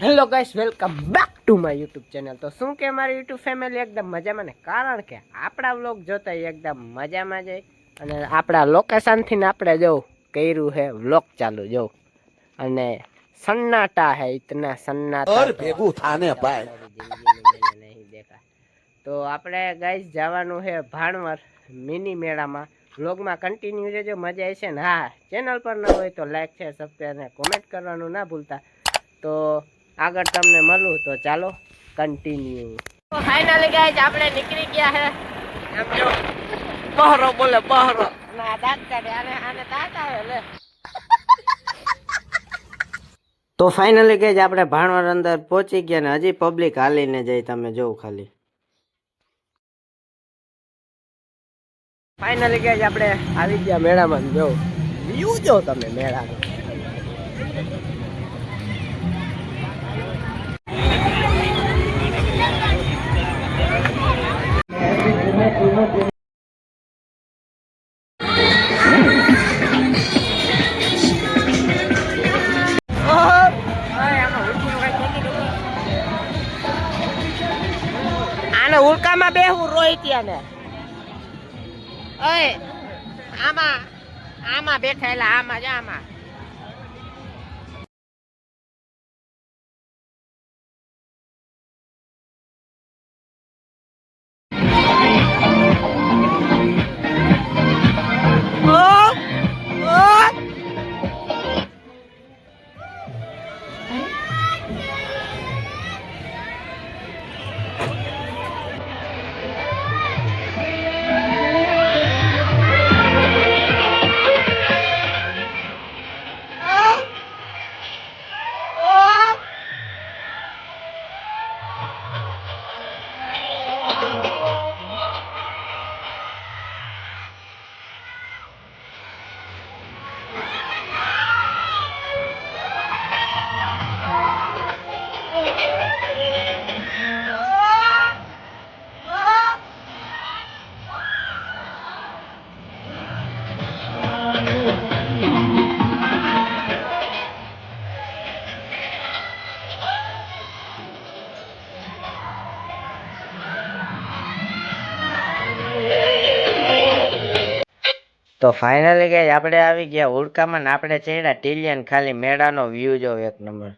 Hello guys, welcome back to my YouTube channel. તો શું કે મારી યુટ્યુબ ફેમિલી એકદમ મજામાં ને, કારણ કે આપણા વ્લોગ જોતા એકદમ મજામાં જાય અને આપણા લોકેશનથી ને આપણે જવું કર્યું છે વ્લોગ ચાલુ જવું અને સન્નાટા है इतना सन्नाटा और भेगू थाने भाई नहीं देखा। તો આપણે ગાઈસ જવાનું છે ભાણવર મિની મેળામાં। વ્લોગમાં કન્ટિન્યુ રહેજો, મજા આવશે ને। હા, ચેનલ પર ન હોય તો લાઈક શેર સબસ્ક્રાઈબ અને કોમેન્ટ કરવાનું ના ભૂલતા। તો આગળ તમને મળું, તો ચાલો કન્ટિન્યુ। તો ફાઇનલી ગાઈસ આપણે નીકળી ગયા છે। એમ જો બહરો બોલે બહરો ના દાંત કાઢે, આને દાંત આવે લે। તો ફાઇનલી ગાઈસ આપણે ભાણવર અંદર પહોંચી ગયા ને હજી પબ્લિક હાલીને જાય, તમે જોવો ખાલી। ફાઇનલી ગાઈસ આપણે આવી ગયા મેળામાં, જો વ્યૂ જો તમે મેળાનો। આને ઉલ્કામાં બેહું રોહિતિયાને, ઓય આમાં બેઠેલા, આમાં જા આમાં। તો ફાઇનલી ગાઈસ આપણે આવી ગયા ઉડકામાં ને આપણે ચડ્યા ટીલિયન। ખાલી મેળાનો વ્યૂ જો એક નંબર।